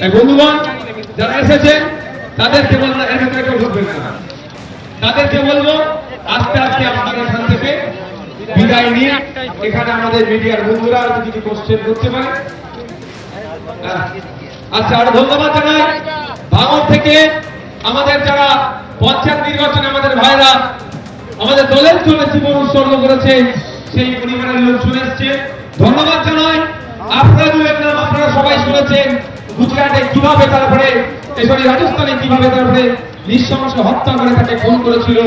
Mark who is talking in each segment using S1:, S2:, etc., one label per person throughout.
S1: বন্ধুগণ যারা এসেছেন তাদেরকে বলবো তাদেরকে বলবো আস্তে আস্তে আপনারা এখান থেকে বিদায় নিয়ে এখানে আমাদের মিডিয়ার বন্ধুরা যদি কোশ্চেন করতে পারে। আচ্ছা, আর ধন্যবাদ জানাই ভাঙড় থেকে আমাদের যারা পঞ্চায়েত নির্বাচনে আমাদের ভাইরা আমাদের দলের জন্য জীবন উৎসর্গ করেছে সেই পরিবারের লোকজন এসছে, ধন্যবাদ জানাই। আপনারা দুয়ের নাম আপনারা সবাই শুনেছেন, গুজরাটে কিভাবে তারপরে রাজস্থানে কিভাবে তারপরে নৃশংস হত্যা করে তাকে খুন করেছিল,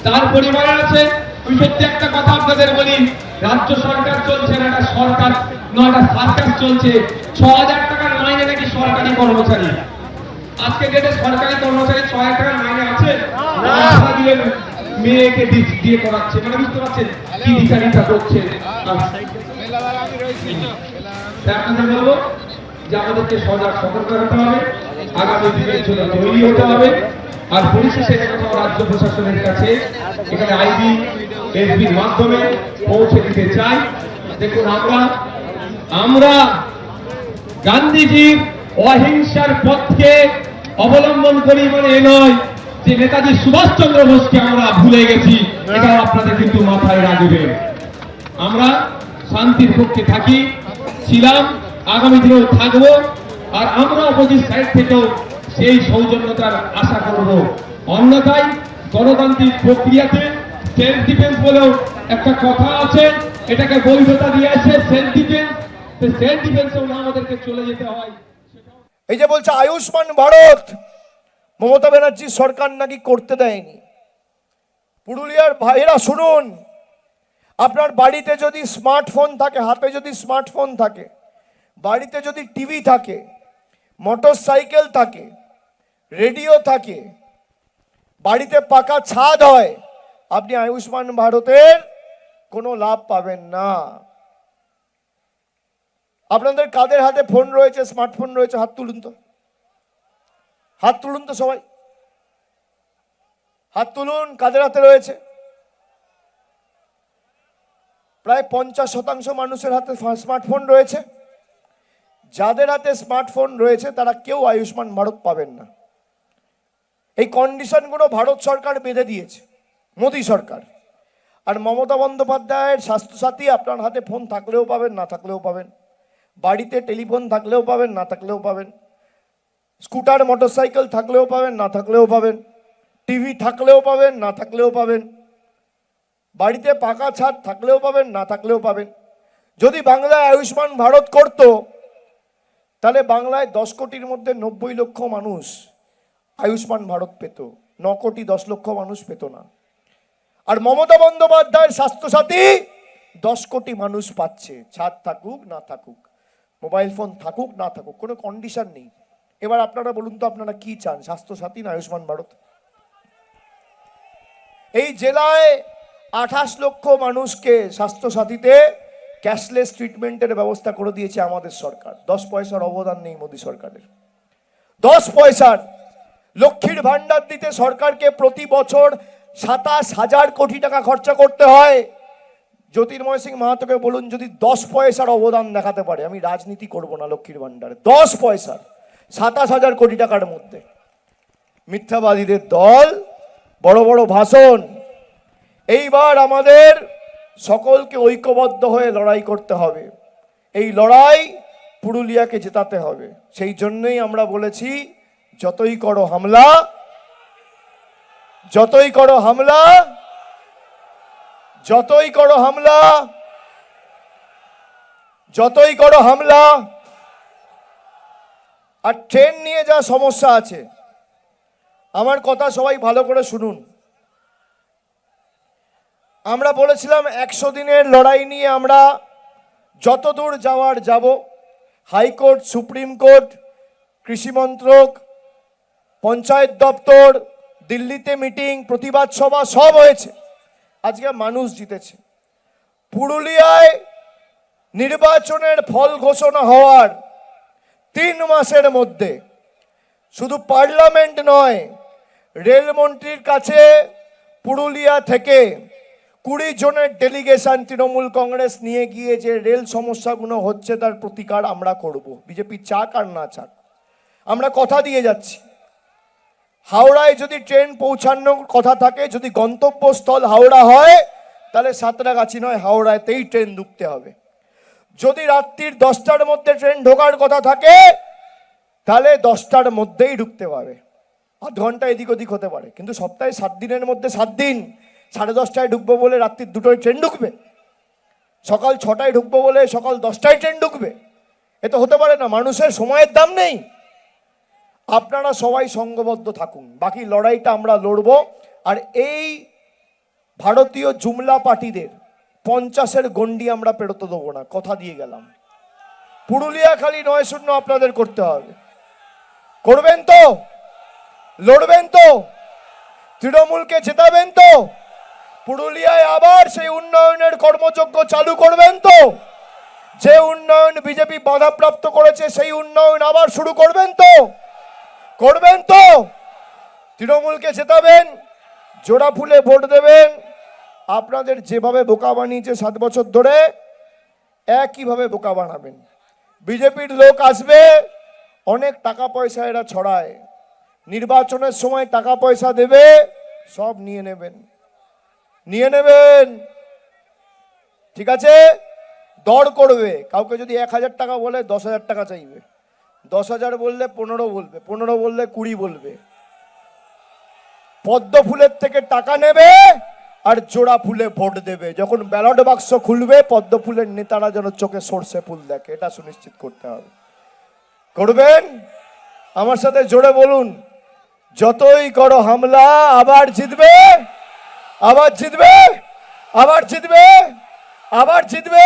S1: তার পরিবারের আছে। আমি সত্যি একটা কথা আপনাদের বলি, রাজ্য সরকার চলছে না, একটা সরকার নয়, একটা সার্কাস চলছে। ৬,০০০ টাকার মাইনে নাকি সরকারি কর্মচারী। আজকে ডেটে সরকারি কর্মচারী ৬,০০০ টাকার মাইনে আছে? মেয়েকে দিয়ে করাচ্ছে, মানে বুঝতে পারছেন কি বিচারিতা করছে। আপনাদের বলবো যে আমাদেরকে সজাগ সতর্ক হতে হবে, আগামী দিনের জন্য তৈরি হতে হবে। আর পরিশেষে রাজ্য প্রশাসনের কাছে এখানে আইবি এসবির মাধ্যমে পৌঁছে দিতে চাই। দেখুন, আমরা গান্ধীজির অহিংসার পথকে অবলম্বন করি বলে এ নয় যে নেতাজি সুভাষচন্দ্র বোসকে আমরা ভুলে গেছি, এটা আপনাদের কিন্তু মাথায় রাখবেন। আমরা শান্তির পক্ষে থাকি, ছিলাম, আগামী দিনেও থাকবো। আর আমরা অপোজিট সাইড থেকেও সেই সৌজন্যতার আশা করব। অন্যথায় গণতান্ত্রিক প্রক্রিয়াতে সেলফ ডিফেন্স বলেও একটা কথা আছে, এটাকে বৈধতা দিয়ে আছে সেলফ ডিফেন্স। সেলফ ডিফেন্সেও না আমাদেরকে চলে যেতে হয়।
S2: এই যে বলছে আয়ুষ্মান ভারত মমতা ব্যানার্জি সরকার নাকি করতে দেয়নি। পুরুলিয়ার ভাইরা শুনুন, আপনার বাড়িতে যদি স্মার্টফোন থাকে, হাতে যদি স্মার্টফোন থাকে, বাড়িতে যদি টিভি থাকে, মোটর সাইকেল থাকে, রেডিও থাকে, বাড়িতে পাকা ছাদ হয়, আপনি আয়ুষ্মান ভারতের কোনো লাভ পাবেন না। আপনাদের কাদের হাতে ফোন রয়েছে, স্মার্টফোন রয়েছে? হাত তুলুন তো, হাত তুলুন তো সবাই, হাত তুলুন। কাদের হাতে রয়েছে? প্রায় 50% মানুষের হাতে স্মার্টফোন রয়েছে। যাদের হাতে স্মার্টফোন রয়েছে তারা কেউ আয়ুষ্মান ভারত পাবেন না। এই কন্ডিশনগুলো ভারত সরকার বেঁধে দিয়েছে, মোদী সরকার। আর মমতা বন্দ্যোপাধ্যায়ের স্বাস্থ্যসাথী আপনার হাতে ফোন থাকলেও পাবেন, না থাকলেও পাবেন। বাড়িতে টেলিফোন থাকলেও পাবেন, না থাকলেও পাবেন। স্কুটার মোটরসাইকেল থাকলেও পাবেন, না থাকলেও পাবেন। টিভি থাকলেও পাবেন, না থাকলেও পাবেন। বাড়িতে পাকা ছাদ থাকলেও পাবেন, না থাকলেও পাবেন। যদি বাংলায় আয়ুষ্মান ভারত করত, তাহলে বাংলায় 10 কোটির মধ্যে 90 লক্ষ মানুষ আয়ুষ্মান ভারত পেত, 9 কোটি 10 লক্ষ মানুষ পেত না। আর মমতা বন্দ্যোপাধ্যায়ের স্বাস্থ্যসাথী 10 কোটি মানুষ পাচ্ছে, ছাদ থাকুক না থাকুক, মোবাইল ফোন থাকুক না থাকুক, কোনো কন্ডিশন নেই। এবার আপনারা বলুন তো, আপনারা কি চান, স্বাস্থ্যসাথী না আয়ুষ্মান ভারত? এই জেলায় 28 লক্ষ মানুষকে স্বাস্থ্যসাথীতে ক্যাশলেস ট্রিটমেন্টের ব্যবস্থা করে দিয়েছে আমাদের সরকার। 10 পয়সার অবদান নেই মোদী সরকারের, 10 পয়সার। লক্ষ্মীর ভান্ডার দিতে সরকারকে প্রতি বছর 27,000 কোটি টাকা খরচা করতে হয়। জ্যোতির্ময় সিং মাহাতোকে বলুন যদি 10 পয়সার অবদান দেখাতে পারে, আমি রাজনীতি করব না লক্ষ্মীর ভান্ডারে। 10 পয়সার 27,000 কোটি টাকার মধ্যে। মিথ্যাবাদীদের দল, বড় বড় ভাষণ। এইবার আমাদের সকলকে ঐক্যবদ্ধ হয়ে লড়াই করতে হবে। এই লড়াই পুরুলিয়াকে জেতাতে হবে। সেই জন্যই আমরা বলেছি, যতই করো হামলা, যতই করো হামলা, যতই করো হামলা, যতই করো হামলা। আর ট্রেন নিয়ে যা সমস্যা আছে, আমার কথা সবাই ভালো করে শুনুন। আমরা বলেছিলাম 100 দিনের লড়াই নিয়ে আমরা যতদূর যাওয়ার যাব। হাইকোর্ট, সুপ্রিম কোর্ট, কৃষি মন্ত্রক, পঞ্চায়েত দপ্তর, দিল্লিতে মিটিং, প্রতিবাদ সভা সব হয়েছে। আজকে মানুষ জিতেছে। পুরুলিয়ায় নির্বাচনের ফল ঘোষণা হওয়ার 3 মাসের মধ্যে শুধু পার্লামেন্ট নয়, রেলমন্ত্রীর কাছে পুরুলিয়া থেকে 20 জনের ডেলিগেশন তৃণমূল কংগ্রেস নিয়ে গিয়ে যে রেল সমস্যাগুলো হচ্ছে তার প্রতিকার আমরা করব, বিজেপি চাক আর না চাক। আমরা কথা দিয়ে যাচ্ছি, হাওড়ায় যদি ট্রেন পৌঁছানোর কথা থাকে, যদি গন্তব্যস্থল হাওড়া হয়, তাহলে সাঁতরাগাছি নয় হাওড়াতেই ট্রেন ঢুকতে হবে। যদি রাত্রির 10টার মধ্যে ট্রেন ঢোকার কথা থাকে, তাহলে 10টার মধ্যেই ঢুকতে পারবে। আধ ঘন্টা এদিক ওদিক হতে পারে, কিন্তু সপ্তাহে 7 দিনের মধ্যে 7 দিন 10:30টায় ঢুকবো বলে রাত্রির 2টোয় ট্রেন ঢুকবে, সকাল 6টায় ঢুকবো বলে সকাল 10টায় ট্রেন ঢুকবে? এ তো হতে পারে না। মানুষের সময়ের দাম নেই। আপনারা সবাই সংঘবদ্ধ থাকুন, বাকি লড়াইটা আমরা লড়বো। আর এই ভারতীয় জুমলা পার্টিদের 50-এর গন্ডি আমরা পেরোতে দেবো না, কথা দিয়ে গেলাম। পুরুলিয়া খালি 9-0 আপনাদের করতে হবে। করবেন তো? লড়বেন তো? তৃণমূলকে জেতাবেন তো? পুরুলিয়ায় আবার সেই উন্নয়নের কর্মযজ্ঞ চালু করবেন তো? যে উন্নয়ন বিজেপি বাধাপ্রাপ্ত করেছে সেই উন্নয়ন আবার শুরু করবেন তো? করবেন তো? তৃণমূলকে জেতাবেন, জোড়া ফুলে ভোট দেবেন। আপনাদের যেভাবে বোকা বানিয়েছে 7 বছর ধরে, একইভাবে বোকা বানাবেন। বিজেপির লোক আসবে, অনেক টাকা পয়সা এরা ছড়ায়, নির্বাচনের সময় টাকা পয়সা দেবে, সব নিয়ে নেবেন, নিয়ে নেবেন। ঠিক আছে? দর করবে। কাউকে যদি 1000 টাকা বলে 10,000 টাকা চাইবে, 10,000 বললে 15 বলবে, 15 বললে 20 বলবে। পদ্ম ফুলের থেকে টাকা নেবে আর জোড়া ফুলে ভোট দেবে। যখন ব্যালট বাক্স খুলবে, পদ্ম ফুলের নেতারা যেন চোখে সর্ষে ফুল দেখে, এটা সুনিশ্চিত করতে হবে। করবেন? আমার সাথে জোরে বলুন, যতই করো হামলা, আবার জিতবে, আবার জিতবে, আবার জিতবে, আবার জিতবে।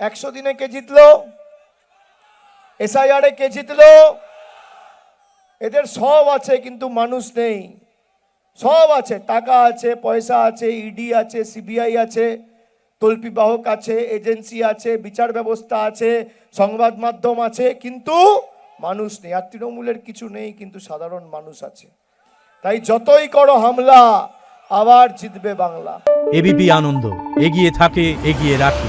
S2: 100 দিনে কে জিতলো? SIR-এ কে জিতলো? এদের সব আছে কিন্তু মানুষ নেই। সব আছে, টাকা আছে, পয়সা আছে, ইডি আছে, সিবিআই আছে, তল্পি বাহক আছে, এজেন্সি আছে, বিচার ব্যবস্থা আছে, সংবাদ মাধ্যম আছে, কিন্তু মানুষ নেই। আর তৃণমূলের কিছু নেই, কিন্তু সাধারণ মানুষ আছে। তাই যতই করো হামলা, আবার জিতবে বাংলা।
S3: এবিপি আনন্দ, এগিয়ে থাকে, এগিয়ে রাখে।